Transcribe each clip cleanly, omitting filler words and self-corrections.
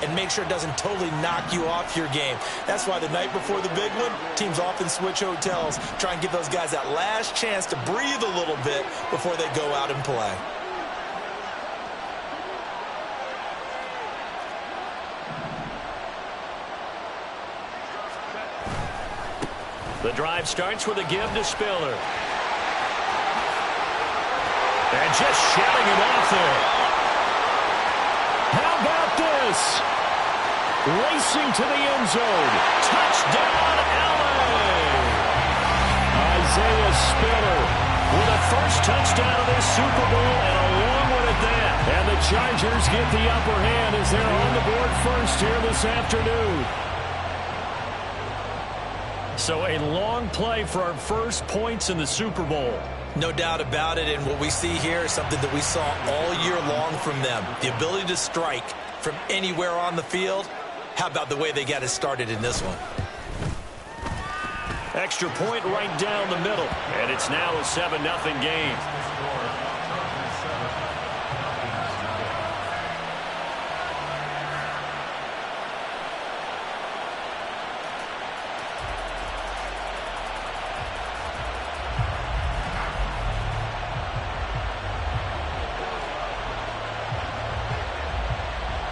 and make sure it doesn't totally knock you off your game. That's why the night before the big one, teams often switch hotels, try and give those guys that last chance to breathe a little bit before they go out and play. The drive starts with a give to Spiller. And just shouting him off there. How about this? Racing to the end zone. Touchdown, LA! Isaiah Spiller with a first touchdown of this Super Bowl and a long one at that. And the Chargers get the upper hand as they're on the board first here this afternoon. So a long play for our first points in the Super Bowl. No doubt about it, and what we see here is something that we saw all year long from them. The ability to strike from anywhere on the field. How about the way they got it started in this one? Extra point right down the middle, and it's now a 7-0 game.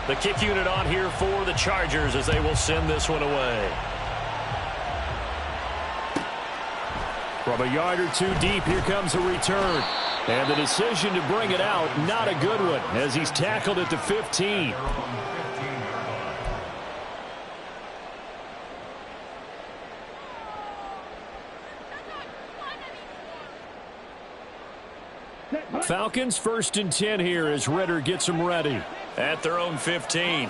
The kick unit on here for the Chargers as they will send this one away. From a yard or two deep, here comes a return. And the decision to bring it out, not a good one, as he's tackled at the 15. Falcons 1st and 10 here as Ritter gets them ready at their own 15.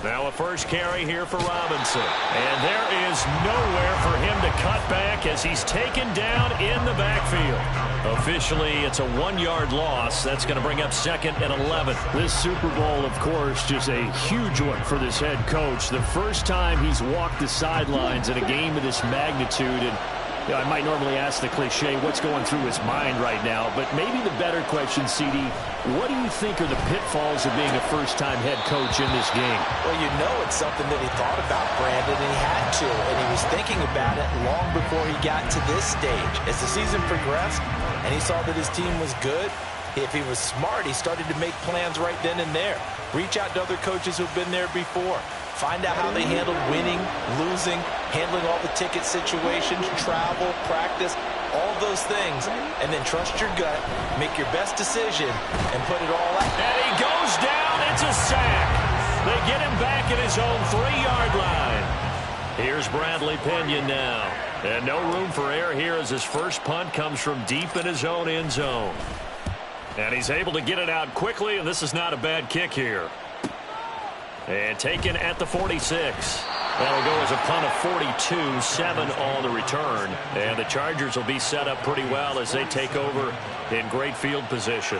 Now a first carry here for Robinson. And there is nowhere for him to cut back as he's taken down in the backfield. Officially, it's a 1-yard loss. That's going to bring up 2nd and 11. This Super Bowl, of course, just a huge one for this head coach. The first time he's walked the sidelines in a game of this magnitude. And you know, I might normally ask the cliche, what's going through his mind right now? But maybe the better question, CD, what do you think are the pitfalls of being a first-time head coach in this game? Well, you know it's something that he thought about, Brandon, and he had to. And he was thinking about it long before he got to this stage. As the season progressed and he saw that his team was good, if he was smart, he started to make plans right then and there. Reach out to other coaches who've been there before. Find out how they handled winning, losing, handling all the ticket situations, travel, practice, all those things, and then trust your gut, make your best decision, and put it all out. And he goes down. It's a sack. They get him back at his own 3-yard line. Here's Bradley Pinion now. And no room for error here as his first punt comes from deep in his own end zone. And he's able to get it out quickly, and this is not a bad kick here. And taken at the 46. That'll go as a punt of 42, 7 on the return. And the Chargers will be set up pretty well as they take over in great field position.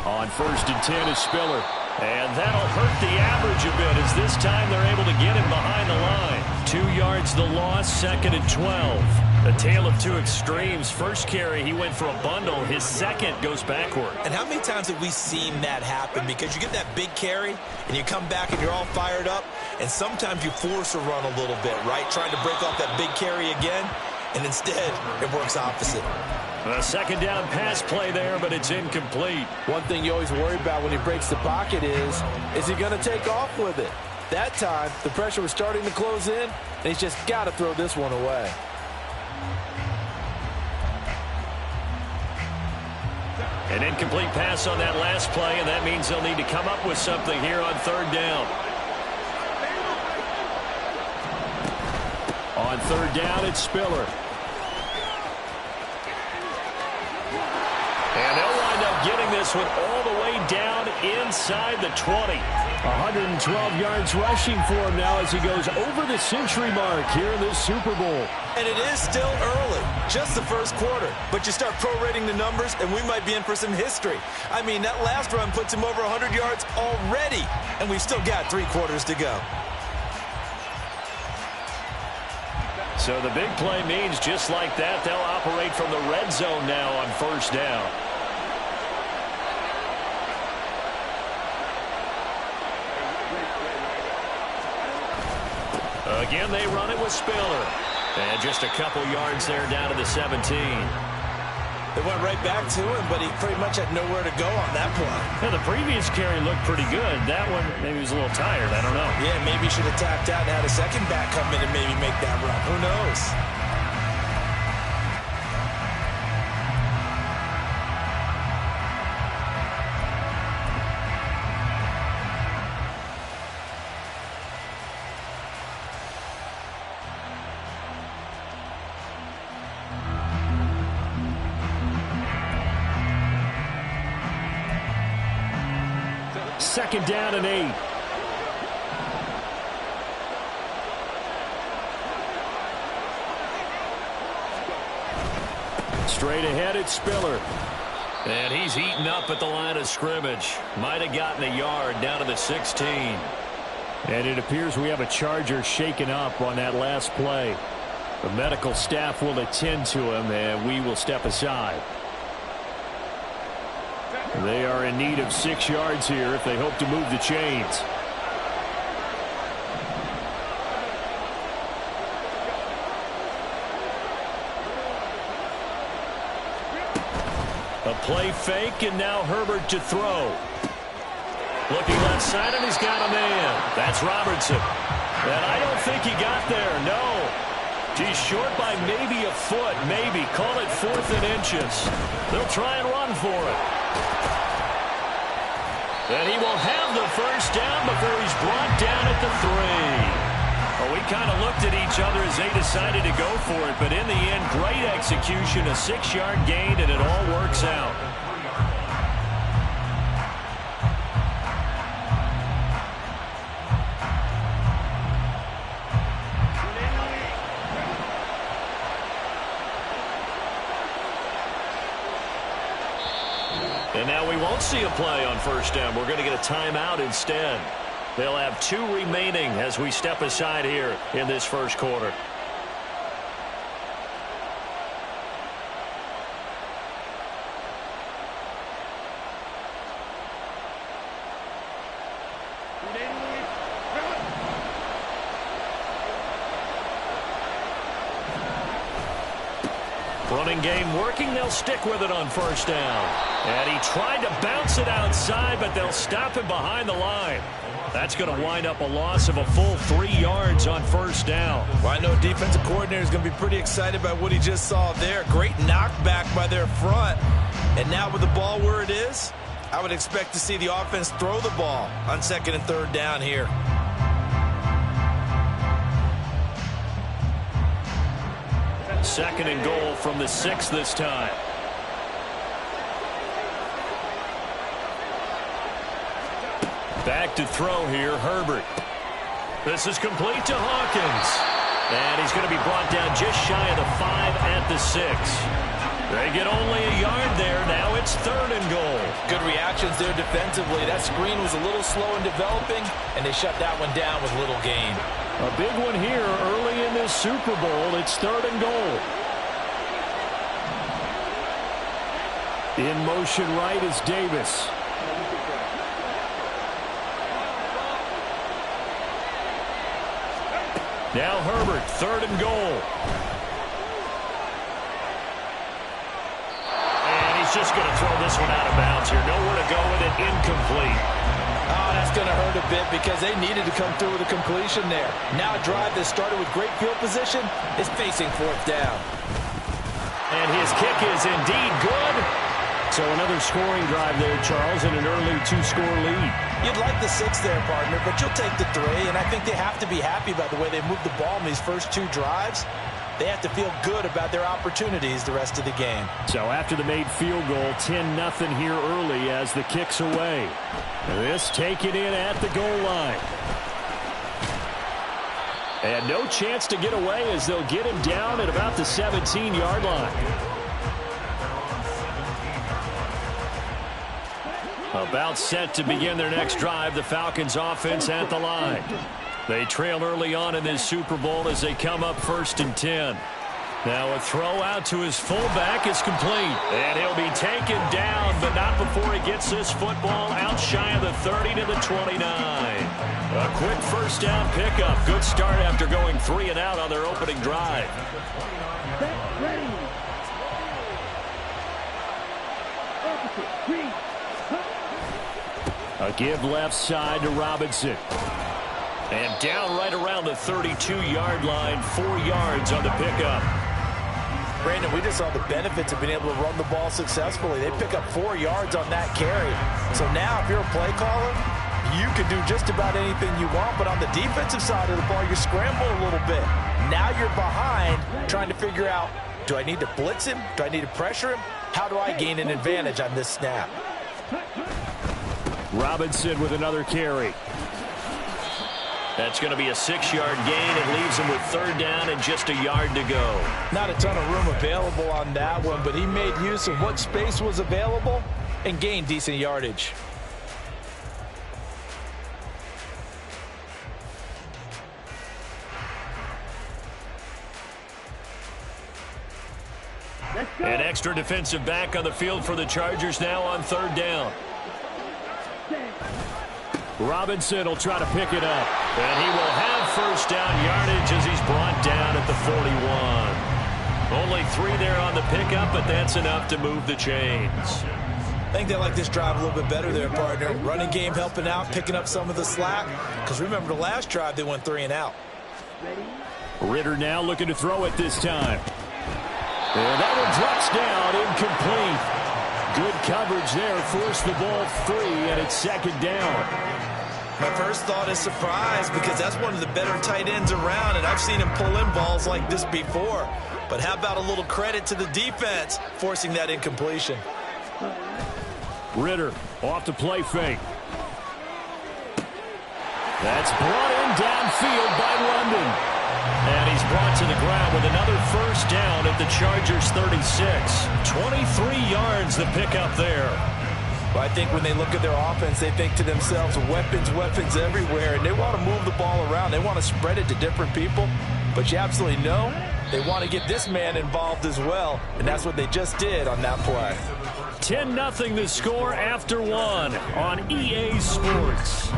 On 1st and 10 is Spiller. And that'll hurt the average a bit as this time they're able to get him behind the line. 2 yards the loss, 2nd and 12. A tale of two extremes. First carry, he went for a bundle. His second goes backward. And how many times have we seen that happen? Because you get that big carry, and you come back and you're all fired up, and sometimes you force a run a little bit, right? Trying to break off that big carry again, and instead it works opposite. A second down pass play there, but it's incomplete. One thing you always worry about when he breaks the pocket is he going to take off with it? That time, the pressure was starting to close in, and he's just got to throw this one away. An incomplete pass on that last play, and that means they'll need to come up with something here on 3rd down. On 3rd down, it's Spiller. And they'll wind up getting this one all the way down inside the 20. 112 yards rushing for him now as he goes over the century mark here in this Super Bowl. And it is still early, just the first quarter. But you start prorating the numbers, and we might be in for some history. I mean, that last run puts him over 100 yards already, and we've still got 3 quarters to go. So the big play means just like that, they'll operate from the red zone now on first down. Again, they run it with Spiller. And just a couple yards there down to the 17. They went right back to him, but he pretty much had nowhere to go on that play. Yeah, the previous carry looked pretty good. That one, maybe he was a little tired. I don't know. Yeah, maybe he should have tapped out and had a second back come in and maybe make that run. Who knows? Second down and 8. Straight ahead, it's Spiller. And he's eaten up at the line of scrimmage. Might have gotten a yard down to the 16. And it appears we have a Charger shaken up on that last play. The medical staff will attend to him, and we will step aside. They are in need of 6 yards here if they hope to move the chains. A play fake, and now Herbert to throw. Looking left side, and he's got a man. That's Robertson. And I don't think he got there, no. He's short by maybe a foot, maybe. Call it 4th and inches. They'll try and run for it. And he will have the first down before he's brought down at the 3. Well, we kind of looked at each other as they decided to go for it, but in the end, great execution, a 6-yard gain, and it all works out. And now we won't see a play on first down. We're going to get a timeout instead. They'll have 2 remaining as we step aside here in this first quarter. Running game working. They'll stick with it on first down. And he tried to bounce it outside, but they'll stop him behind the line. That's going to wind up a loss of a full 3 yards on first down. Well, I know defensive coordinator is going to be pretty excited about what he just saw there. Great knockback by their front. And now with the ball where it is, I would expect to see the offense throw the ball on 2nd and 3rd down here. Second and goal from the 6 this time. Back to throw here, Herbert. This is complete to Hawkins. And he's going to be brought down just shy of the 5 at the 6. They get only a yard there. Now it's 3rd and goal. Good reactions there defensively. That screen was a little slow in developing, and they shut that one down with little gain. A big one here early in this Super Bowl. It's 3rd and goal. In motion right is Davis. Now Herbert, 3rd and goal. And he's just going to throw this one out of bounds here. Nowhere to go with it, incomplete. Oh, that's going to hurt a bit because they needed to come through with a completion there. Now a drive that started with great field position is facing 4th down. And his kick is indeed good. So another scoring drive there, Charles, and an early 2-score lead. You'd like the 6 there, partner, but you'll take the 3, and I think they have to be happy about the way they moved the ball in these first 2 drives. they have to feel good about their opportunities the rest of the game. So after the made field goal, 10-0 here early as the kick's away. This taken in at the goal line. And no chance to get away as they'll get him down at about the 17-yard line. About set to begin their next drive, the Falcons offense at the line. They trail early on in this Super Bowl as they come up 1st and 10. Now a throw out to his fullback is complete. And he'll be taken down, but not before he gets this football out shy of the 30 to the 29. A quick first down pickup. Good start after going 3 and out on their opening drive. A give left side to Robinson. And down right around the 32-yard line, 4 yards on the pickup. Brandon, we just saw the benefits of being able to run the ball successfully. They pick up 4 yards on that carry. So now if you're a play caller, you can do just about anything you want. But on the defensive side of the ball, you scramble a little bit. Now you're behind trying to figure out, do I need to blitz him? Do I need to pressure him? How do I gain an advantage on this snap? Robinson with another carry. That's going to be a 6-yard gain. It leaves him with 3rd down and just a yard to go. Not a ton of room available on that one, but he made use of what space was available and gained decent yardage. An extra defensive back on the field for the Chargers now on 3rd down. Robinson will try to pick it up. And he will have 1st down yardage as he's brought down at the 41. Only 3 there on the pickup, but that's enough to move the chains. I think they like this drive a little bit better there, partner. Running game helping out, picking up some of the slack. Because remember the last drive, they went 3 and out. Ritter now looking to throw it this time. And that one drops down, incomplete. Good coverage there, forced the ball free, and it's 2nd down. My first thought is surprise because that's one of the better tight ends around, and I've seen him pull in balls like this before. But how about a little credit to the defense forcing that incompletion? Ritter off the play fake. That's brought in downfield by London. And he's brought to the ground with another 1st down at the Chargers 36. 23 yards the pickup there. Well, I think when they look at their offense, they think to themselves, weapons, weapons everywhere. And they want to move the ball around. They want to spread it to different people. But you absolutely know they want to get this man involved as well. And that's what they just did on that play. 10-0 the score after 1 on EA Sports.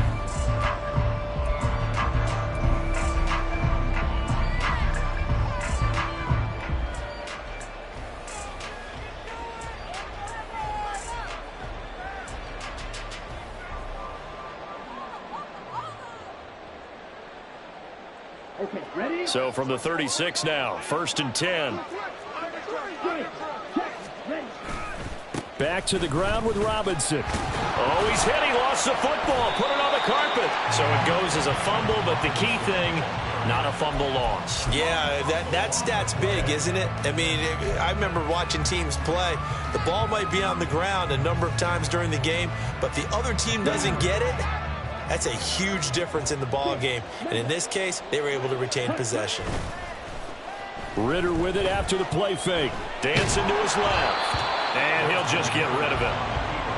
So from the 36 now, 1st and 10. Back to the ground with Robinson. Oh, he's hit. He lost the football. Put it on the carpet. So it goes as a fumble, but the key thing, not a fumble loss. Yeah, that stat's big, isn't it? I mean, I remember watching teams play. The ball might be on the ground a number of times during the game, but the other team doesn't get it. That's a huge difference in the ball game. And in this case, they were able to retain possession. Ritter with it after the play fake. Dancing to his left. And he'll just get rid of it.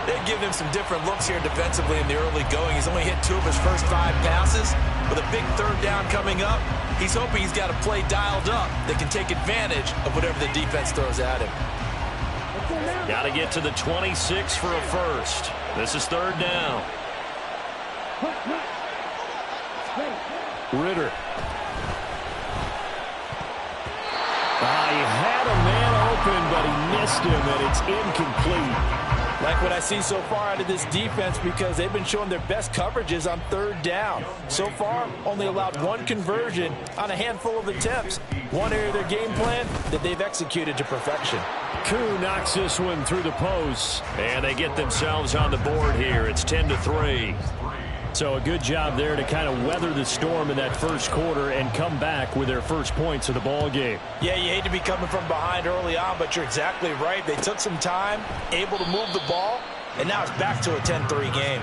They've given him some different looks here defensively in the early going. He's only hit 2 of his first 5 passes. With a big 3rd down coming up, he's hoping he's got a play dialed up that can take advantage of whatever the defense throws at him. Got to get to the 26 for a first. This is 3rd down. Ritter. He had a man open, but he missed him, and it's incomplete. Like what I see so far out of this defense because they've been showing their best coverages on 3rd down. So far, only allowed 1 conversion on a handful of attempts. One area of their game plan that they've executed to perfection. Koo knocks this one through the post, and they get themselves on the board here. It's 10-3. So a good job there to kind of weather the storm in that first quarter and come back with their first points of the ball game. Yeah, you hate to be coming from behind early on, but you're exactly right. They took some time, able to move the ball, and now it's back to a 10-3 game.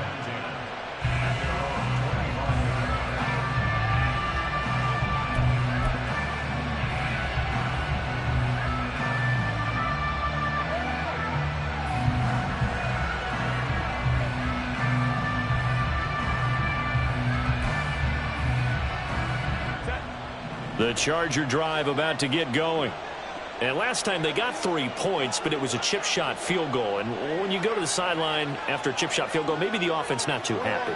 The Charger drive about to get going. And last time they got 3 points, but it was a chip shot field goal. And when you go to the sideline after a chip shot field goal, maybe the offense not too happy.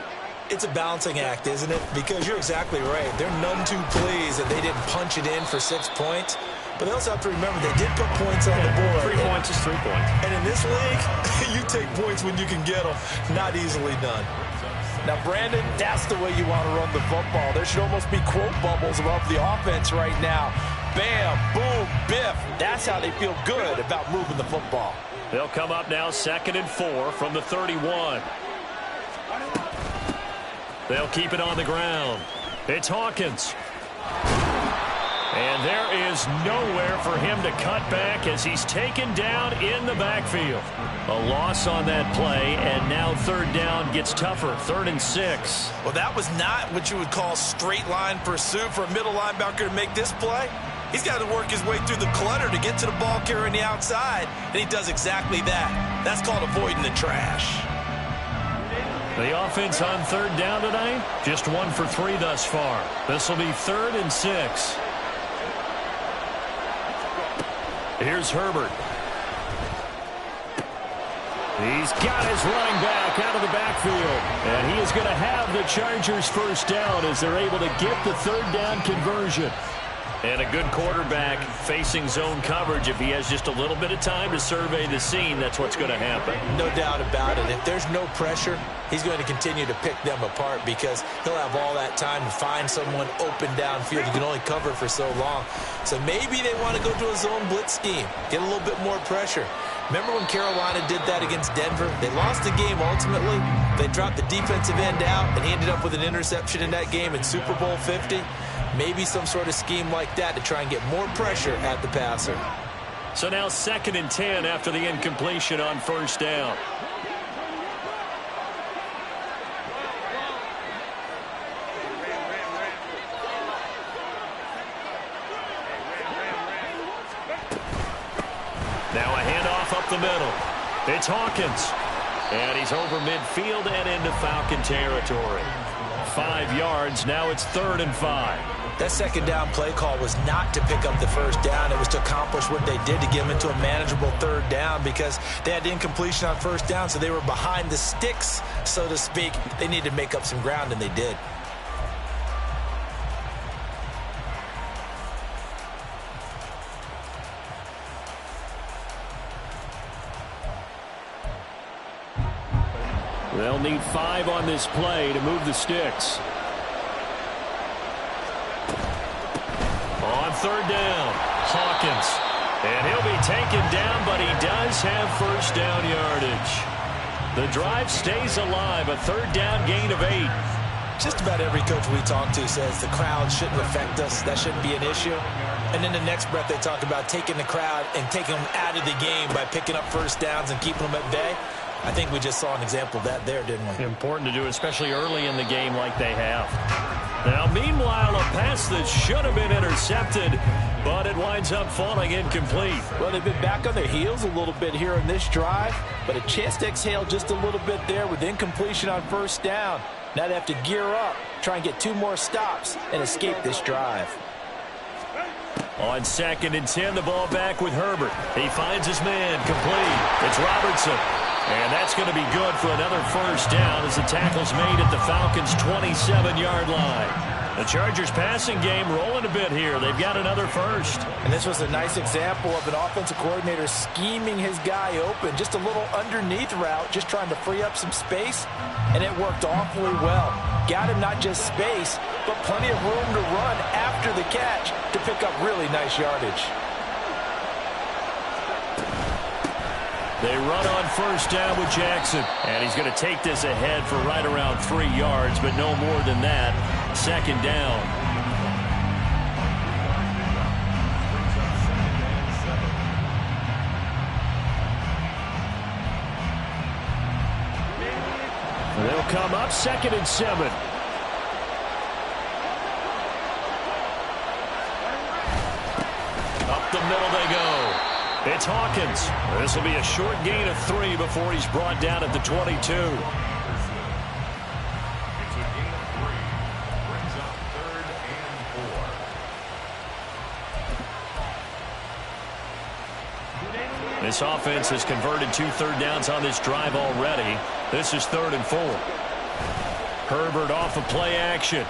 It's a balancing act, isn't it? Because you're exactly right. They're none too pleased that they didn't punch it in for 6 points. But they also have to remember they did put points on the board. 3 points is 3 points. And in this league, you take points when you can get them. Not easily done. Now, Brandon, that's the way you want to run the football. There should almost be quote bubbles above the offense right now. Bam, boom, biff. That's how they feel good about moving the football. They'll come up now 2nd and 4 from the 31. They'll keep it on the ground. It's Hawkins. And there is nowhere for him to cut back as he's taken down in the backfield. A loss on that play, and now 3rd down gets tougher. 3rd and 6. Well, that was not what you would call straight line pursuit for a middle linebacker to make this play. He's got to work his way through the clutter to get to the ball carrier on the outside, and he does exactly that. That's called avoiding the trash. The offense on 3rd down tonight, just 1 for 3 thus far. This will be 3rd and 6. Here's Herbert. He's got his running back out of the backfield. And he is going to have the Chargers first down as they're able to get the 3rd down conversion. And a good quarterback facing zone coverage. If he has just a little bit of time to survey the scene, that's what's going to happen. No doubt about it. If there's no pressure, he's going to continue to pick them apart because he'll have all that time to find someone open downfield. You can only cover for so long. So maybe they want to go to a zone blitz scheme, get a little bit more pressure. Remember when Carolina did that against Denver? They lost the game ultimately. They dropped the defensive end out, and he ended up with an interception in that game in Super Bowl 50. Maybe some sort of scheme like that to try and get more pressure at the passer. So now 2nd and 10 after the incompletion on 1st down. Now a handoff up the middle. It's Hawkins. And he's over midfield and into Falcon territory. 5 yards. Now it's 3rd and 5. That 2nd down play call was not to pick up the 1st down. It was to accomplish what they did to get them into a manageable 3rd down because they had incompletion on 1st down, so they were behind the sticks, so to speak. They needed to make up some ground, and they did. They'll need 5 on this play to move the sticks. On 3rd down, Hawkins. And he'll be taken down, but he does have 1st down yardage. The drive stays alive, a 3rd down gain of 8. Just about every coach we talk to says the crowd shouldn't affect us. That shouldn't be an issue. And in the next breath, they talk about taking the crowd and taking them out of the game by picking up 1st downs and keeping them at bay. I think we just saw an example of that there, didn't we? Important to do, especially early in the game like they have. Now, meanwhile, a pass that should have been intercepted, but it winds up falling incomplete. Well, they've been back on their heels a little bit here in this drive, but a chance to exhale just a little bit there with incompletion on 1st down. Now they have to gear up, try and get 2 more stops, and escape this drive. On 2nd and 10, the ball back with Herbert. He finds his man, complete. It's Robertson. And that's going to be good for another 1st down as the tackle's made at the Falcons' 27-yard line. The Chargers passing game rolling a bit here. They've got another 1st. And this was a nice example of an offensive coordinator scheming his guy open. Just a little underneath route, just trying to free up some space. And it worked awfully well. Got him not just space, but plenty of room to run after the catch to pick up really nice yardage. They run on first down with Jackson. And he's going to take this ahead for right around 3 yards, but no more than that. Second down. They'll come up 2nd and 7. Up the middle they go. It's Hawkins. This will be a short gain of 3 before he's brought down at the 22. It's a gain of 3. Brings up 3rd and 4. This offense has converted 2 third downs on this drive already. This is 3rd and 4. Herbert off of play action.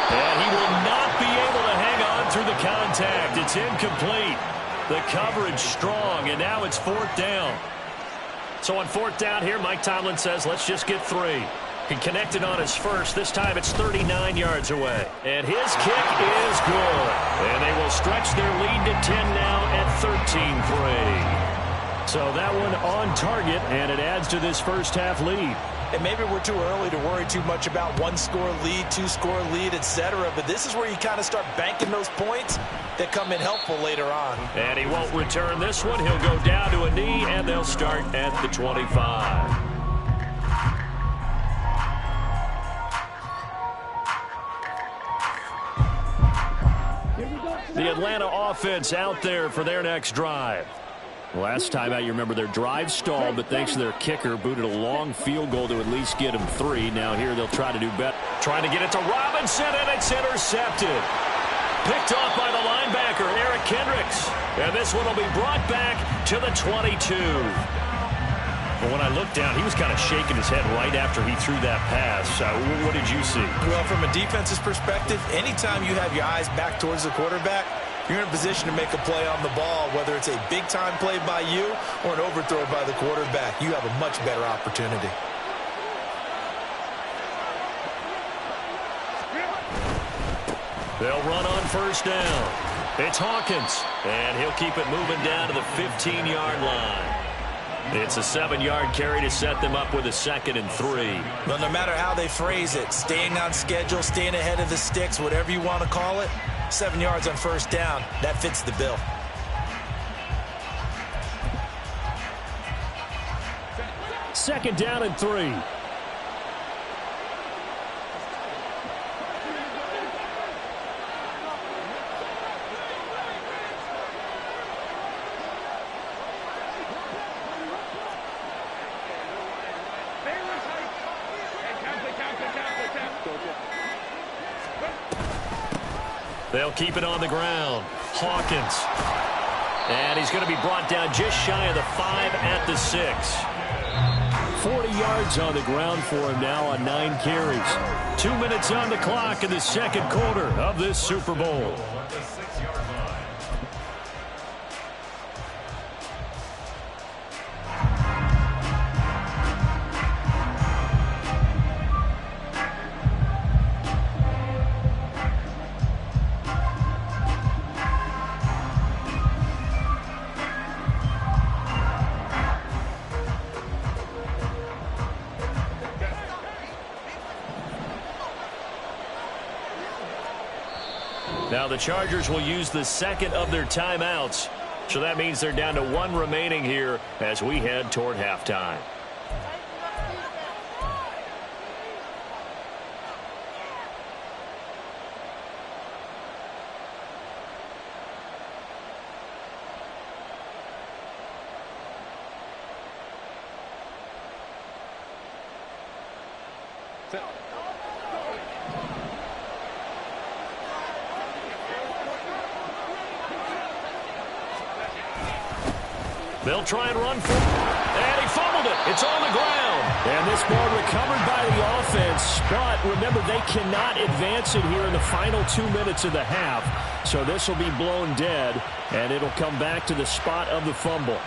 And he will not be able to hang on through the contact. It's incomplete. The coverage strong, and now it's 4th down. So on 4th down here, Mike Tomlin says, let's just get 3. He connected on his first. This time it's 39 yards away. And his kick is good. And they will stretch their lead to 10 now at 13-3. So that one on target, and it adds to this first half lead. And maybe we're too early to worry too much about 1-score lead, 2-score lead, etc. But this is where you kind of start banking those points that come in helpful later on. And he won't return this one. He'll go down to a knee, and they'll start at the 25. The Atlanta offense out there for their next drive. Last time out, you remember their drive stalled, but thanks to their kicker, booted a long field goal to at least get them 3. Now here they'll try to do better. Trying to get it to Robinson, and it's intercepted. Picked off by the linebacker, Eric Kendricks. And this one will be brought back to the 22. But when I looked down, he was kind of shaking his head right after he threw that pass. What did you see? Well, from a defense's perspective, anytime you have your eyes back towards the quarterback, you're in a position to make a play on the ball, whether it's a big-time play by you or an overthrow by the quarterback. You have a much better opportunity. They'll run on first down. It's Hawkins, and he'll keep it moving down to the 15-yard line. It's a 7-yard carry to set them up with a 2nd and 3. Well, no matter how they phrase it, staying on schedule, staying ahead of the sticks, whatever you want to call it, 7 yards on first down, that fits the bill. Second down and 3. They'll keep it on the ground. Hawkins. And he's going to be brought down just shy of the 5 at the 6. 40 yards on the ground for him now on 9 carries. 2 minutes on the clock in the second quarter of this Super Bowl. Now the Chargers will use the second of their timeouts. So that means they're down to 1 remaining here as we head toward halftime. They'll try and run for it. And he fumbled it. It's on the ground. And this ball recovered by the offense. But remember, they cannot advance it here in the final 2 minutes of the half. So this will be blown dead, and it'll come back to the spot of the fumble.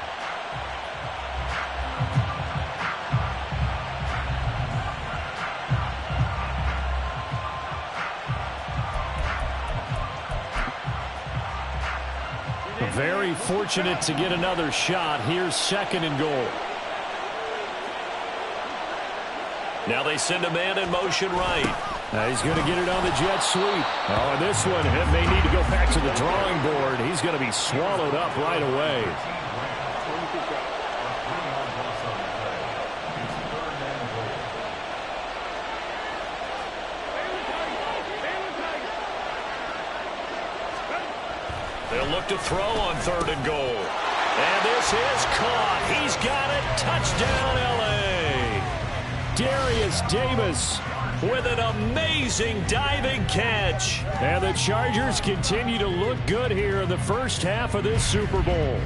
A very very fortunate to get another shot. Here's 2nd and goal. Now they send a man in motion right. He's going to get it on the jet sweep. Oh, and this one may need to go back to the drawing board. He's going to be swallowed up right away. They'll look to throw on 3rd and goal. And this is caught. He's got it. Touchdown, L.A. Darius Davis with an amazing diving catch. And the Chargers continue to look good here in the first half of this Super Bowl.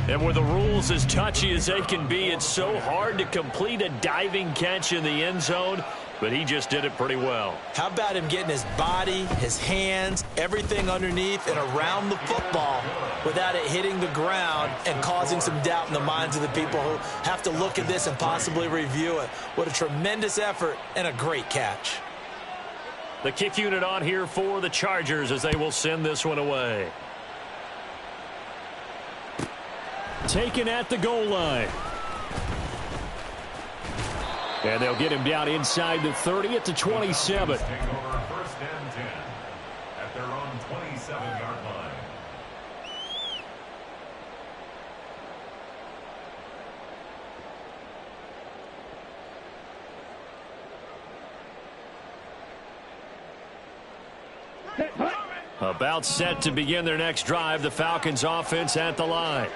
And with the rules as touchy as they can be, it's so hard to complete a diving catch in the end zone, but he just did it pretty well. How about him getting his body, his hands, everything underneath and around the football without it hitting the ground and causing some doubt in the minds of the people who have to look at this and possibly review it. What a tremendous effort and a great catch. The kick unit on here for the Chargers as they will send this one away. Taken at the goal line. And they'll get him down inside the 30 at the 27. Take over 1st and 10 at their own 27-yard line. About set to begin their next drive, the Falcons offense at the line.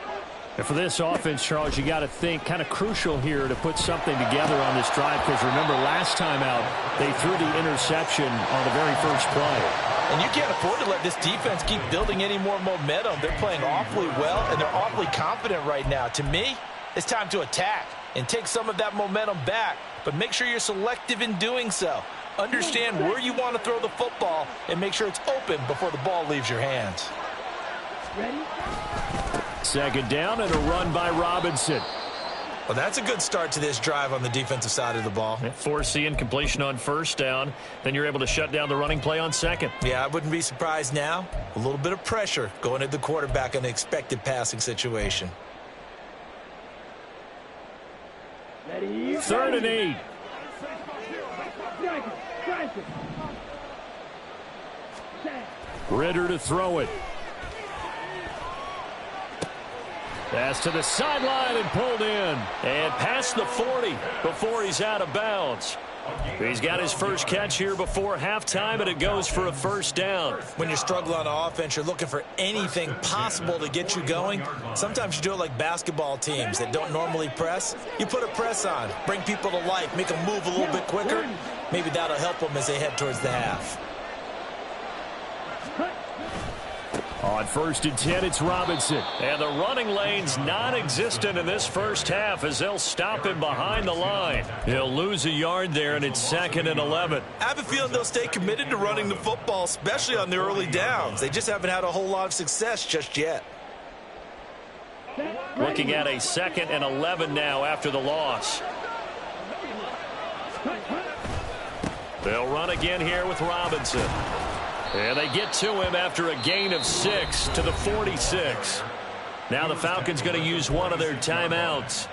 And for this offense, Charles, you got to think kind of crucial here to put something together on this drive, because remember last time out they threw the interception on the very first play. And you can't afford to let this defense keep building any more momentum. They're playing awfully well, and they're awfully confident right now. To me, it's time to attack and take some of that momentum back, but make sure you're selective in doing so. Understand where you want to throw the football and make sure it's open before the ball leaves your hands. Ready? 2nd down and a run by Robinson. Well, that's a good start to this drive on the defensive side of the ball. Foreseeing completion on 1st down. Then you're able to shut down the running play on 2nd. Yeah, I wouldn't be surprised now. A little bit of pressure going at the quarterback in an expected passing situation. Ready? 3rd and 8. Ritter to throw it. Pass to the sideline and pulled in. And past the 40 before he's out of bounds. He's got his first catch here before halftime, and it goes for a 1st down. When you're struggling on offense, you're looking for anything possible to get you going. Sometimes you do it like basketball teams that don't normally press. You put a press on, bring people to life, make them move a little bit quicker. Maybe that'll help them as they head towards the half. On 1st and 10, it's Robinson. And the running lane's non-existent in this first half as they'll stop him behind the line. He'll lose a yard there, and it's 2nd and 11. I have a feeling they'll stay committed to running the football, especially on the early downs. They just haven't had a whole lot of success just yet. Looking at a 2nd and 11 now after the loss. They'll run again here with Robinson. And they get to him after a gain of 6 to the 46. Now the Falcons going to use one of their timeouts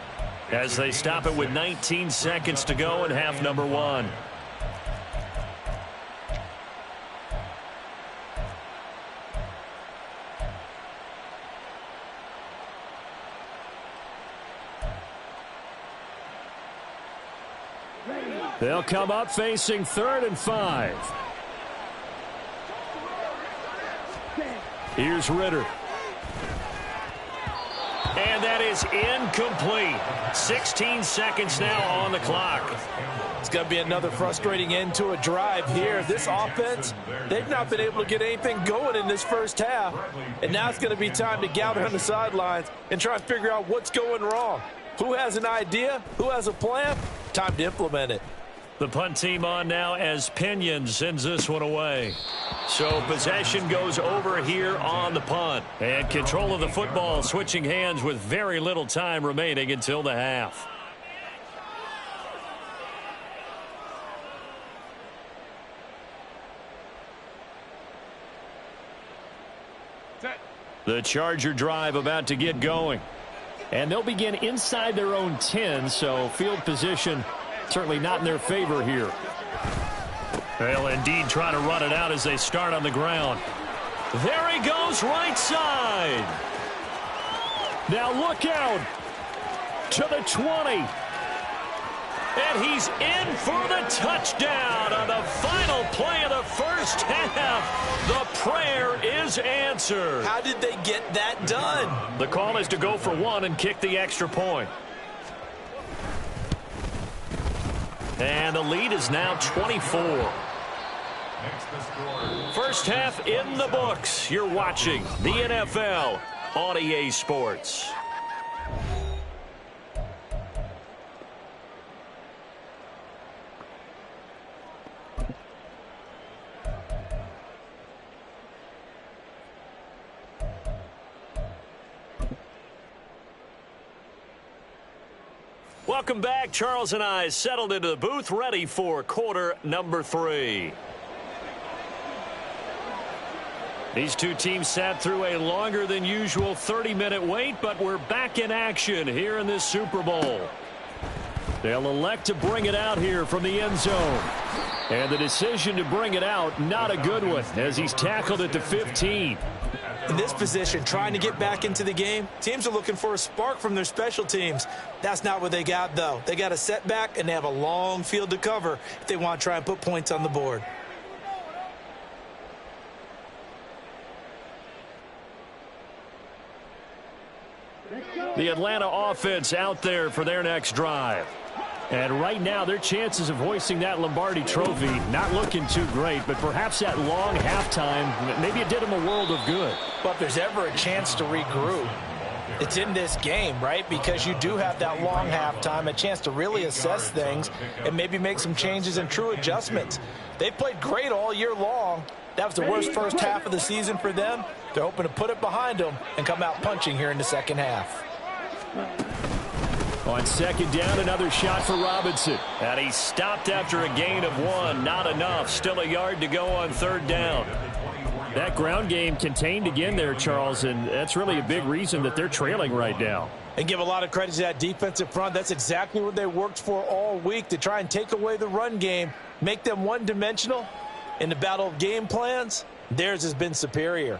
as they stop it with 19 seconds to go in half number 1. They'll come up facing 3rd and 5. Here's Ritter. And that is incomplete. 16 seconds now on the clock. It's going to be another frustrating end to a drive here. This offense, they've not been able to get anything going in this first half. And now it's going to be time to gather on the sidelines and try and figure out what's going wrong. Who has an idea? Who has a plan? Time to implement it. The punt team on now as Pinion sends this one away. So possession goes over here on the punt. And control of the football switching hands with very little time remaining until the half. Set. The Charger drive about to get going. And they'll begin inside their own 10, so field position certainly not in their favor here. They'll indeed try to run it out as they start on the ground. There he goes, right side. Now look out to the 20. And he's in for the touchdown on the final play of the first half. The prayer is answered. How did they get that done? The call is to go for one and kick the extra point. And the lead is now 24. First half in the books. You're watching the NFL on EA Sports. Welcome back. Charles and I settled into the booth, ready for quarter number 3. These two teams sat through a longer than usual 30-minute wait, but we're back in action here in this Super Bowl. They'll elect to bring it out here from the end zone. And the decision to bring it out, not a good one, as he's tackled at the 15. In this position, trying to get back into the game, teams are looking for a spark from their special teams. That's not what they got, though. They got a setback, and they have a long field to cover if they want to try and put points on the board. The Atlanta offense out there for their next drive. And right now, their chances of hoisting that Lombardi trophy not looking too great, but perhaps that long halftime, maybe it did them a world of good. But if there's ever a chance to regroup, it's in this game, right? Because you do have that long halftime, a chance to really assess things and maybe make some changes and true adjustments. They played great all year long. That was the worst first half of the season for them. They're hoping to put it behind them and come out punching here in the second half. On second down, another shot for Robinson. And he stopped after a gain of 1. Not enough. Still a yard to go on third down. That ground game contained again there, Charles, and that's really a big reason that they're trailing right now. And give a lot of credit to that defensive front. That's exactly what they worked for all week, to try and take away the run game, make them one-dimensional. In the battle of game plans, theirs has been superior.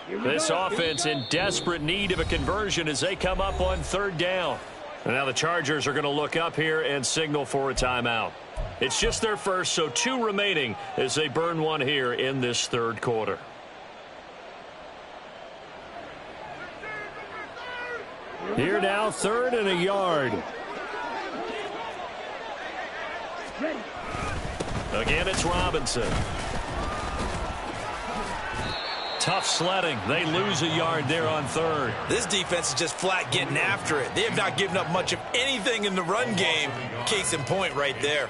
This offense in desperate need of a conversion as they come up on third down. And now the Chargers are going to look up here and signal for a timeout. It's just their first, so 2 remaining as they burn one here in this third quarter. Here now, 3rd and a yard. Again, it's Robinson. Tough sledding. They lose a yard there on 3rd. This defense is just flat getting after it. They have not given up much of anything in the run game. Case in point right there.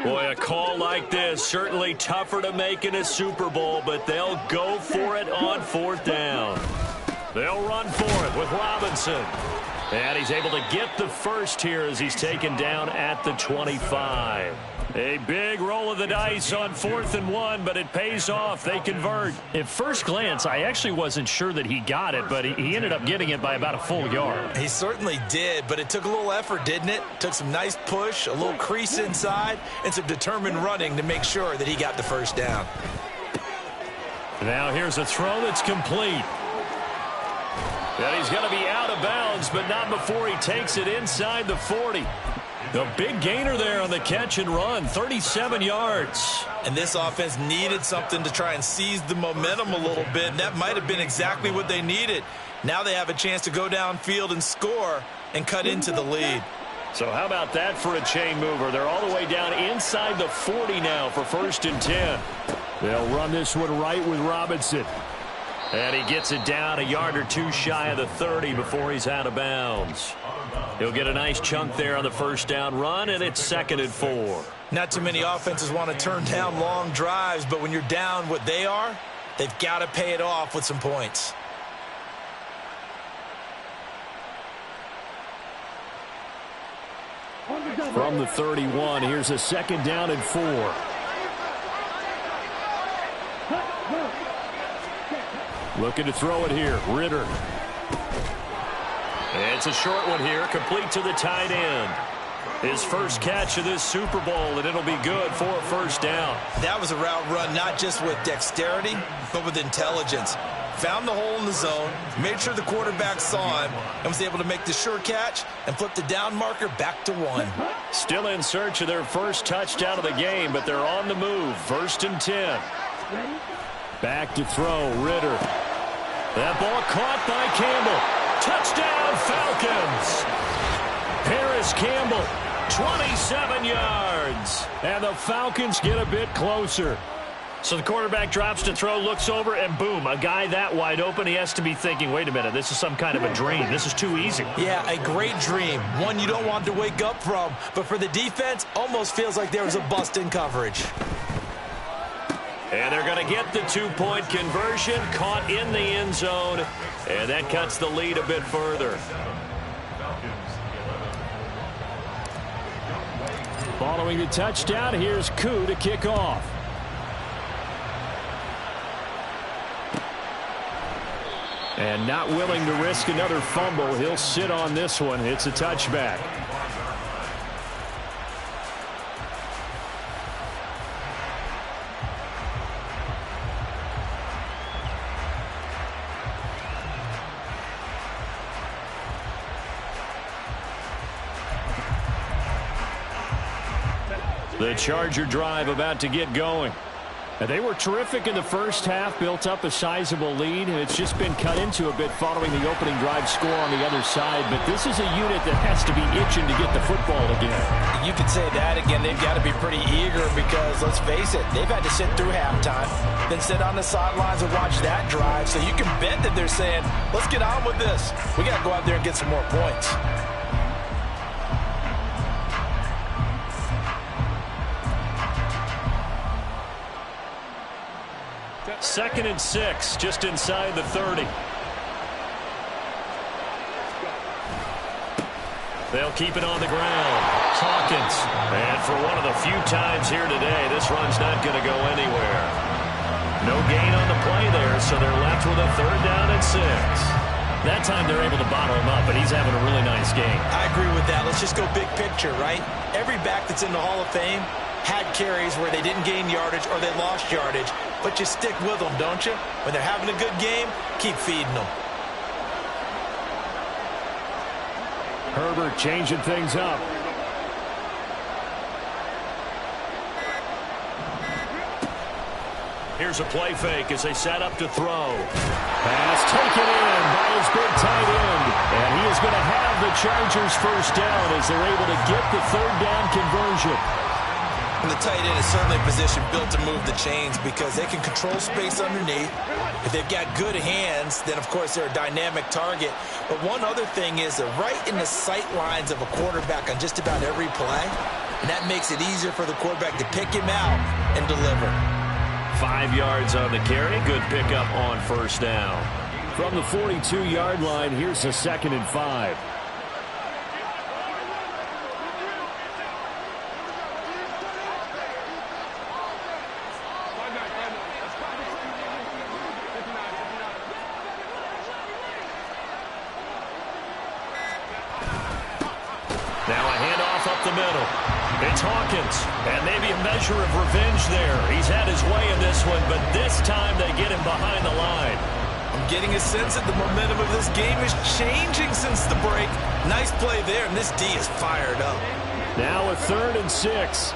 Boy, a call like this, certainly tougher to make in a Super Bowl, but they'll go for it on 4th down. They'll run for it with Robinson. And he's able to get the first here as he's taken down at the 25. A big roll of the dice on 4th and 1, but it pays off. They convert. At first glance, I actually wasn't sure that he got it, but he ended up getting it by about a full yard. He certainly did, but it took a little effort, didn't it? Took some nice push, a little crease inside, and some determined running to make sure that he got the first down. Now here's a throw that's complete. And he's going to be out of bounds, but not before he takes it inside the 40. The big gainer there on the catch and run, 37 yards. And this offense needed something to try and seize the momentum a little bit, and that might have been exactly what they needed. Now they have a chance to go downfield and score and cut into the lead. So how about that for a chain mover? They're all the way down inside the 40 now for 1st and 10. They'll run this one right with Robinson. And he gets it down a yard or two shy of the 30 before he's out of bounds. He'll get a nice chunk there on the first down run, and it's 2nd and 4. Not too many offenses want to turn down long drives, but when you're down what they are, they've got to pay it off with some points. From the 31, here's a 2nd down and 4. Looking to throw it here. Ritter. It's a short one here, complete to the tight end. His first catch of this Super Bowl, and it'll be good for a first down. That was a route run not just with dexterity, but with intelligence. Found the hole in the zone, made sure the quarterback saw him, and was able to make the sure catch and flip the down marker back to 1. Still in search of their first touchdown of the game, but they're on the move. 1st and 10. Back to throw, Ritter. That ball caught by Campbell. Touchdown, Falcons! Harris Campbell, 27 yards. And the Falcons get a bit closer. So the quarterback drops to throw, looks over, and boom, a guy that wide open, he has to be thinking, wait a minute, this is some kind of a dream. This is too easy. Yeah, a great dream. One you don't want to wake up from. But for the defense, almost feels like there was a bust in coverage. And they're going to get the 2-point conversion, caught in the end zone, and that cuts the lead a bit further. Following the touchdown, here's Koo to kick off. And not willing to risk another fumble, he'll sit on this one. It's a touchback. The Charger drive about to get going. And they were terrific in the first half, built up a sizable lead, and it's just been cut into a bit following the opening drive score on the other side. But this is a unit that has to be itching to get the football again. You could say that again. They've got to be pretty eager because, let's face it, they've had to sit through halftime, then sit on the sidelines and watch that drive. So you can bet that they're saying, let's get on with this. We got to go out there and get some more points. 2nd and 6, just inside the 30. They'll keep it on the ground. Hawkins. And for one of the few times here today, this run's not going to go anywhere. No gain on the play there, so they're left with a 3rd down and 6. That time they're able to bottle him up, but he's having a really nice game. I agree with that. Let's just go big picture, right? Every back that's in the Hall of Fame had carries where they didn't gain yardage or they lost yardage. But you stick with them, don't you? When they're having a good game, keep feeding them. Herbert changing things up. Here's a play fake as they set up to throw. Pass taken in by his big tight end. And he is going to have the Chargers first down as they're able to get the 3rd down conversion. And the tight end is certainly a position built to move the chains because they can control space underneath. If they've got good hands, then of course they're a dynamic target. But one other thing is they're right in the sight lines of a quarterback on just about every play. And that makes it easier for the quarterback to pick him out and deliver. 5 yards on the carry. Good pickup on first down. From the 42-yard line, here's a 2nd and 5. The middle. It's Hawkins, and maybe a measure of revenge there. He's had his way in this one, but this time they get him behind the line. I'm getting a sense that the momentum of this game is changing since the break. Nice play there, and this D is fired up. Now a 3rd and 6.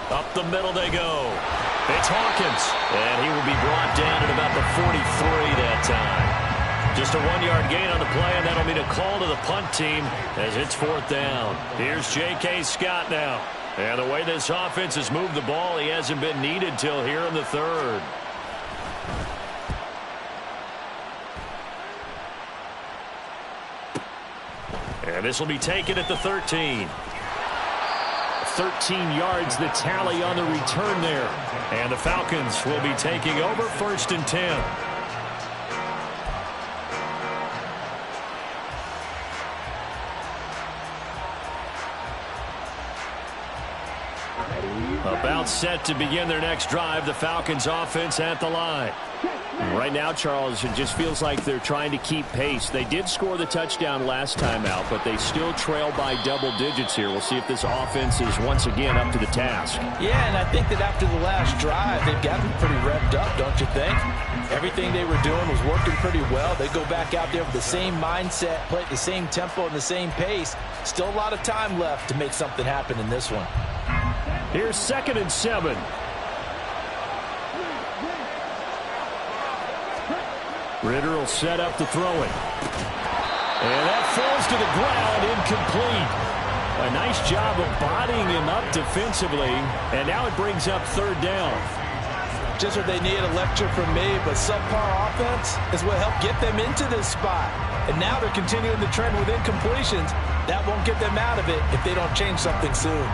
Up the middle they go. It's Hawkins, and he will be brought down at about the 43 that time. Just a 1-yard gain on the play, and that'll mean a call to the punt team as it's 4th down. Here's J.K. Scott now. And the way this offense has moved the ball, he hasn't been needed till here in the third. And this will be taken at the 13. 13 yards the tally on the return there. And the Falcons will be taking over 1st and 10. About set to begin their next drive. The Falcons offense at the line. Right now, Charles, it just feels like they're trying to keep pace. They did score the touchdown last time out, but they still trail by double digits here. We'll see if this offense is once again up to the task. Yeah, and I think that after the last drive, they've got to be pretty revved up, don't you think? Everything they were doing was working pretty well. They go back out there with the same mindset, play at the same tempo and the same pace. Still a lot of time left to make something happen in this one. Here's 2nd and 7. Ritter will set up to throw it. And that falls to the ground, incomplete. A nice job of bodying him up defensively. And now it brings up 3rd down. Just what they need, a lecture from me, but subpar offense is what helped get them into this spot. And now they're continuing the trend with incompletions. That won't get them out of it if they don't change something soon.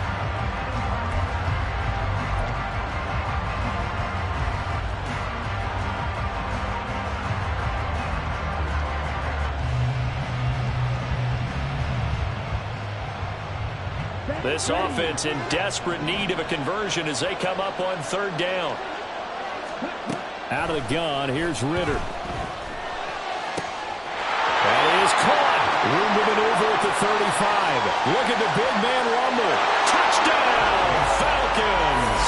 This offense in desperate need of a conversion as they come up on 3rd down. Out of the gun, here's Ritter. That is caught. Room to maneuver at the 35. Look at the big man rumble. Touchdown, Falcons.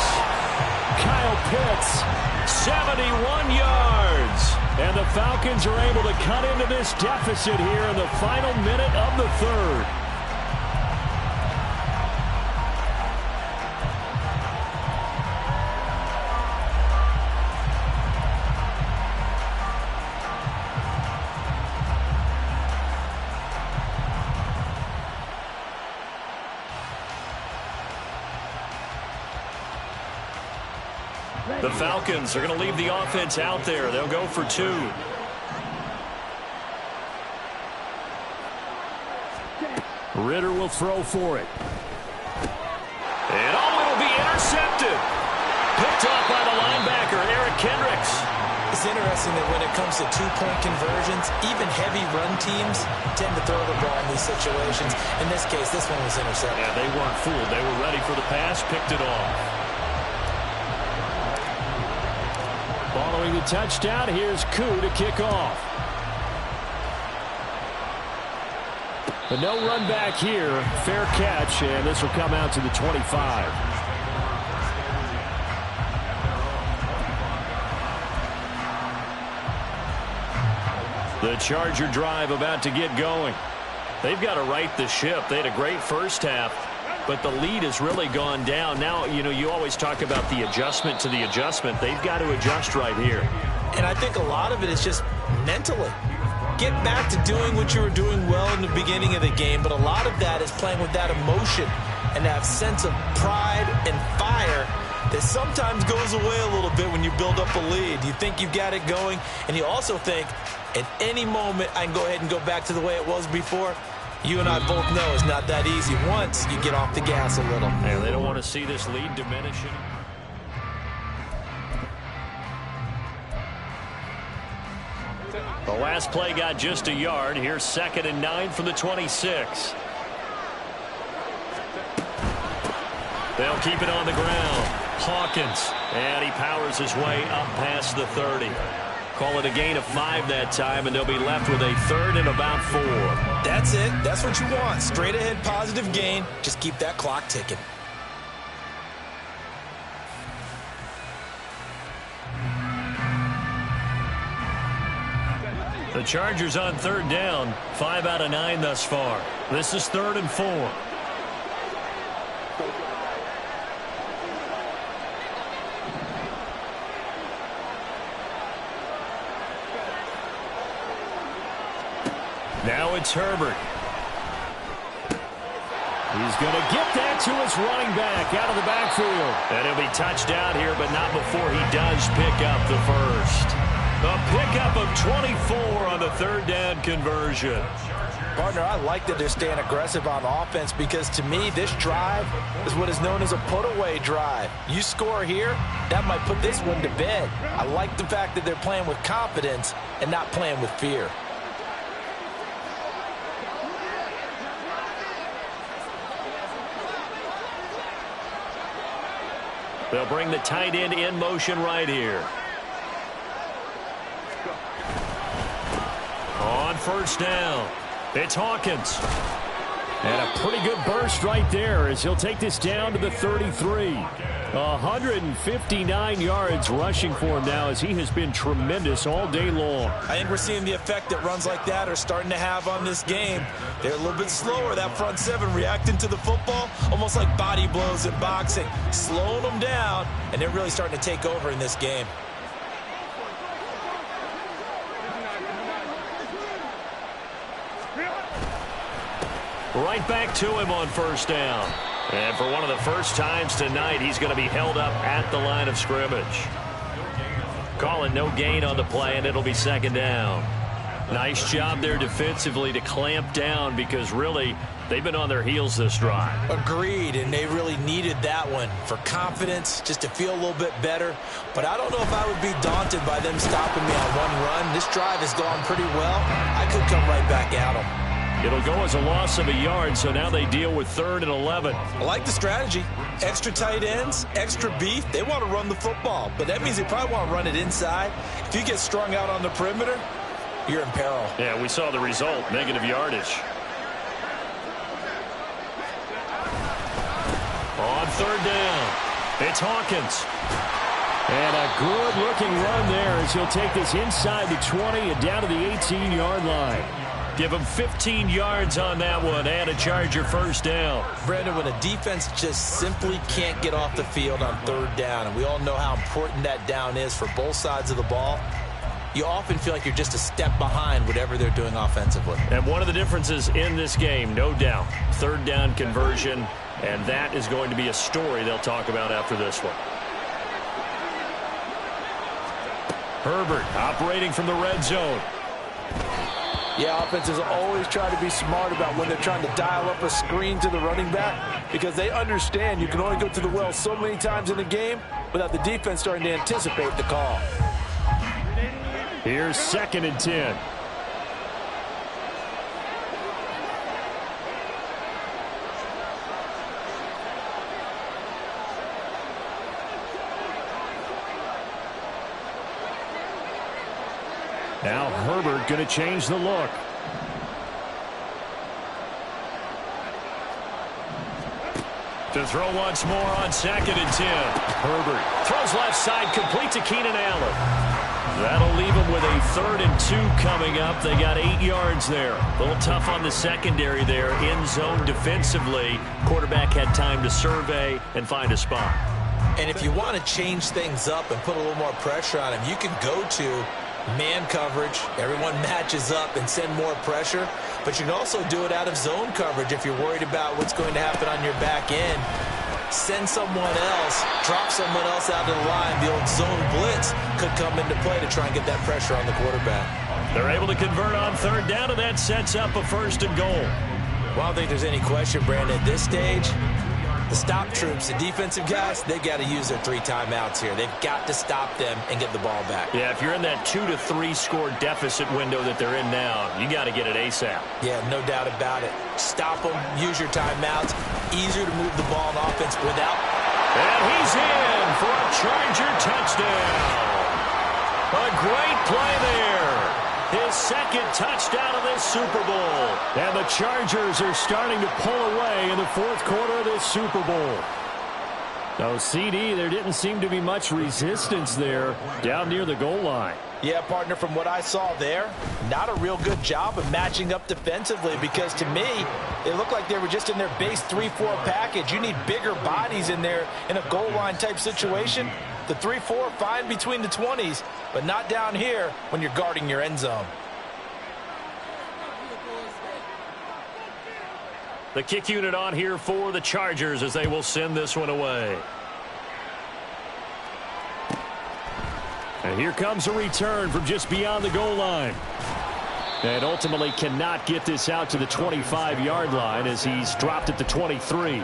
Kyle Pitts. 71 yards. And the Falcons are able to cut into this deficit here in the final minute of the 3rd. The Falcons are going to leave the offense out there. They'll go for 2. Ritter will throw for it. And it'll be intercepted. Picked off by the linebacker, Eric Kendricks. It's interesting that when it comes to 2-point conversions, even heavy run teams tend to throw the ball in these situations. In this case, this one was intercepted. Yeah, they weren't fooled. They were ready for the pass, picked it off. Following the touchdown, here's Koo to kick off. But no run back here. Fair catch, and this will come out to the 25. The Charger drive about to get going. They've got to right the ship. They had a great first half, but the lead has really gone down. Now, you always talk about the adjustment to the adjustment. They've got to adjust right here. And I think a lot of it is just mentally. Get back to doing what you were doing well in the beginning of the game, but a lot of that is playing with that emotion and that sense of pride and fire that sometimes goes away a little bit when you build up a lead. You think you've got it going, and you also think at any moment I can go ahead and go back to the way it was before. You and I both know it's not that easy once you get off the gas a little. And they don't want to see this lead diminishing. The last play got just a yard. Here's 2nd and 9 from the 26. They'll keep it on the ground. Hawkins, and he powers his way up past the 30. Call it a gain of 5 that time, and they'll be left with a 3rd and about 4. That's it. That's what you want. Straight ahead positive gain. Just keep that clock ticking. The Chargers on 3rd down. 5 out of 9 thus far. This is 3rd and 4. Now it's Herbert. He's going to get that to his running back out of the backfield. And he'll be touched out here, but not before he does pick up the first. A pickup of 24 on the third down conversion. Partner, I like that they're staying aggressive on offense because to me, this drive is what is known as a put-away drive. You score here, that might put this one to bed. I like the fact that they're playing with confidence and not playing with fear. They'll bring the tight end in motion right here. On first down, it's Hawkins. And a pretty good burst right there as he'll take this down to the 33. 159 yards rushing for him now as he has been tremendous all day long. I think we're seeing the effect that runs like that are starting to have on this game. They're a little bit slower, that front seven, reacting to the football, almost like body blows in boxing, slowing them down, and they're really starting to take over in this game. Right back to him on first down. And for one of the first times tonight, he's going to be held up at the line of scrimmage. Calling no gain on the play, and it'll be second down. Nice job there defensively to clamp down because really they've been on their heels this drive. Agreed, and they really needed that one for confidence, just to feel a little bit better. But I don't know if I would be daunted by them stopping me on one run. This drive has gone pretty well. I could come right back at them. It'll go as a loss of a yard, so now they deal with 3rd and 11. I like the strategy. Extra tight ends, extra beef. They want to run the football, but that means they probably want to run it inside. If you get strung out on the perimeter, you're in peril. Yeah, we saw the result, negative yardage. On 3rd down, it's Hawkins. And a good-looking run there as he'll take this inside the 20 and down to the 18-yard line. Give him 15 yards on that one and a Charger first down. Brandon, when a defense just simply can't get off the field on 3rd down, and we all know how important that down is for both sides of the ball, you often feel like you're just a step behind whatever they're doing offensively. And one of the differences in this game, no doubt, 3rd down conversion, and that is going to be a story they'll talk about after this one. Herbert operating from the red zone. Yeah, offenses always try to be smart about when they're trying to dial up a screen to the running back because they understand you can only go to the well so many times in a game without the defense starting to anticipate the call. Here's 2nd and 10. Now Herbert going to change the look. To throw once more on 2nd and 10. Herbert throws left side, complete to Keenan Allen. That'll leave him with a 3rd and 2 coming up. They got 8 yards there. A little tough on the secondary there. In zone defensively. Quarterback had time to survey and find a spot. And if you want to change things up and put a little more pressure on him, you can go to man coverage. Everyone matches up and send more pressure. But you can also do it out of zone coverage if you're worried about what's going to happen on your back end. Send someone else, drop someone else out of the line. The old zone blitz could come into play to try and get that pressure on the quarterback. They're able to convert on 3rd down, and that sets up a 1st and goal. Well, I don't think there's any question, Brandon, at this stage. The stop troops, the defensive guys, they got to use their 3 timeouts here. They've got to stop them and get the ball back. Yeah, if you're in that 2 to 3 score deficit window that they're in now, you got to get it ASAP. Yeah, no doubt about it. Stop them, use your timeouts. Easier to move the ball on offense without. And he's in for a Charger touchdown. A great play there. His 2nd touchdown of this Super Bowl. And the Chargers are starting to pull away in the 4th quarter of this Super Bowl. No, CD, there didn't seem to be much resistance there down near the goal line. Yeah, partner, from what I saw there, not a real good job of matching up defensively because to me, it looked like they were just in their base 3-4 package. You need bigger bodies in there in a goal line type situation. The 3-4 fine between the 20s, but not down here when you're guarding your end zone. The kick unit on here for the Chargers as they will send this one away. And here comes a return from just beyond the goal line. And ultimately cannot get this out to the 25-yard line as he's dropped at the 23.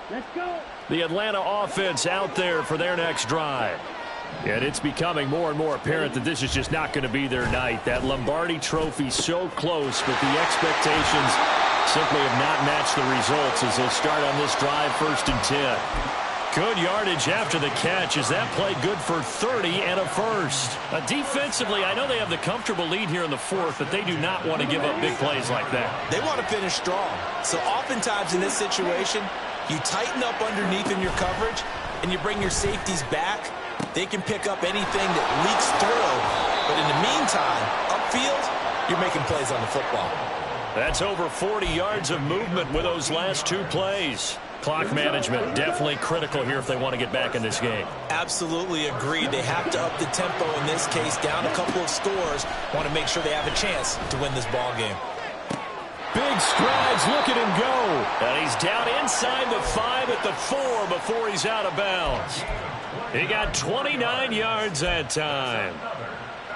Let's go. The Atlanta offense out there for their next drive. And it's becoming more and more apparent that this is just not going to be their night. That Lombardi trophy so close, but the expectations simply have not matched the results as they'll start on this drive 1st and 10. Good yardage after the catch. Is that play good for 30 and a first? Defensively, I know they have the comfortable lead here in the 4th, but they do not want to give up big plays like that. They want to finish strong. So oftentimes in this situation, you tighten up underneath in your coverage, and you bring your safeties back. They can pick up anything that leaks through. But in the meantime, upfield, you're making plays on the football. That's over 40 yards of movement with those last 2 plays. Clock management definitely critical here if they want to get back in this game. Absolutely agreed. They have to up the tempo in this case, down a couple of scores. Want to make sure they have a chance to win this ball game. Big strides, look at him go. And he's down inside the 5 at the 4 before he's out of bounds. He got 29 yards that time.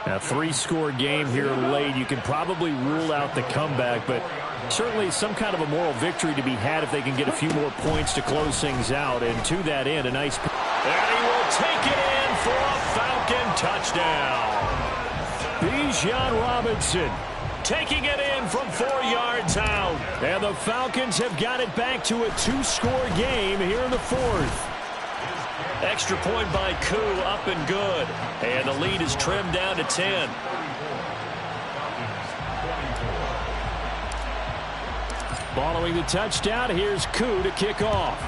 A 3-score game here late. You can probably rule out the comeback, but certainly some kind of a moral victory to be had if they can get a few more points to close things out. And to that end, a nice... And he will take it in for a Falcon touchdown. Bijan Robinson taking it in from 4 yards out. And the Falcons have got it back to a 2-score game here in the 4th. Extra point by Koo, up and good. And the lead is trimmed down to 10. Following the touchdown, here's Koo to kick off.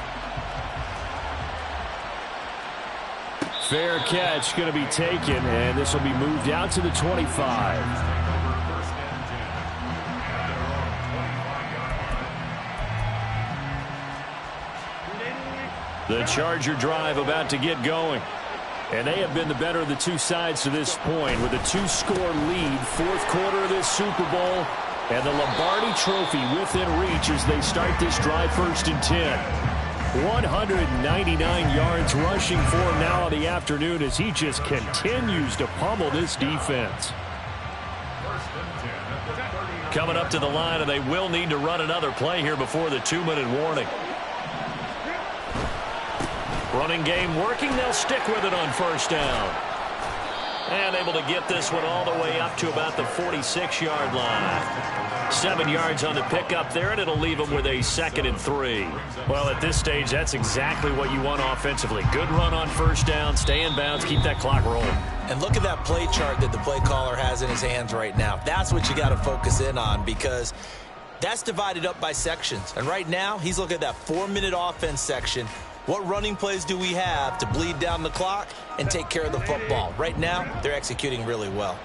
Fair catch going to be taken, and this will be moved out to the 25. The Charger drive about to get going. And they have been the better of the 2 sides to this point with a 2-score lead, 4th quarter of this Super Bowl, and the Lombardi trophy within reach as they start this drive 1st and 10. 199 yards rushing for him now on the afternoon as he just continues to pummel this defense. Coming up to the line, and they will need to run another play here before the 2-minute warning. Running game working. They'll stick with it on 1st down. And able to get this one all the way up to about the 46-yard line. 7 yards on the pickup there, and it'll leave them with a 2nd and 3. Well, at this stage, that's exactly what you want offensively. Good run on 1st down, stay in bounds, keep that clock rolling. And look at that play chart that the play caller has in his hands right now. That's what you got to focus in on because that's divided up by sections. And right now, he's looking at that 4-minute offense section. What running plays do we have to bleed down the clock and take care of the football? Right now, they're executing really well.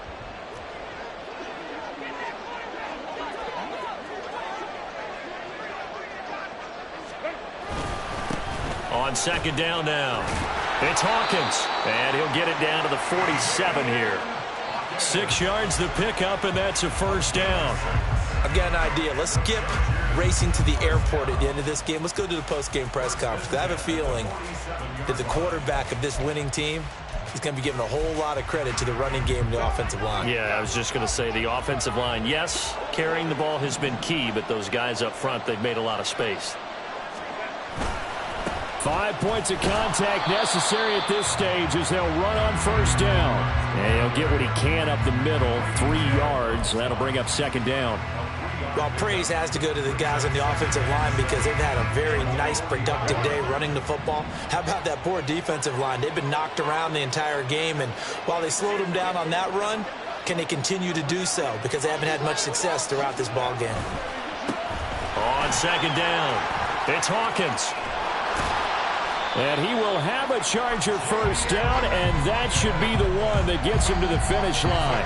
On 2nd down now, it's Hawkins, and he'll get it down to the 47 here. 6 yards the pickup, and that's a 1st down. I've got an idea. Let's skip racing to the airport at the end of this game. Let's go to the post-game press conference. I have a feeling that the quarterback of this winning team is going to be giving a whole lot of credit to the running game and the offensive line. Yeah, I was just going to say the offensive line, yes, carrying the ball has been key, but those guys up front, they've made a lot of space. 5 points of contact necessary at this stage as they'll run on 1st down. And he'll get what he can up the middle, 3 yards. That'll bring up 2nd down. Well, praise has to go to the guys on the offensive line because they've had a very nice, productive day running the football. How about that poor defensive line? They've been knocked around the entire game, and while they slowed them down on that run, can they continue to do so? Because they haven't had much success throughout this ball game. On 2nd down, it's Hawkins. And he will have a Charger 1st down, and that should be the one that gets him to the finish line.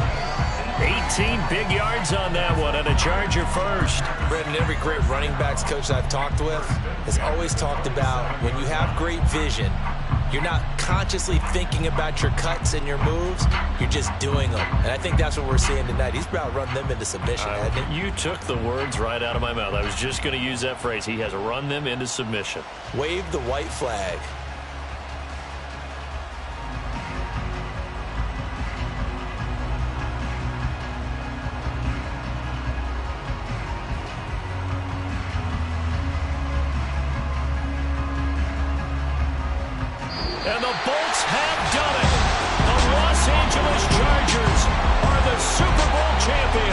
18 big yards on that one, and a Charger 1st. Brendan, every great running backs coach I've talked with has always talked about when you have great vision, You're not consciously thinking about your cuts and your moves. You're just doing them. And I think that's what we're seeing tonight. He's about to run them into submission, hasn't he? You took the words right out of my mouth. I was just going to use that phrase. He has run them into submission. Wave the white flag. And the Bolts have done it. The Los Angeles Chargers are the Super Bowl champions.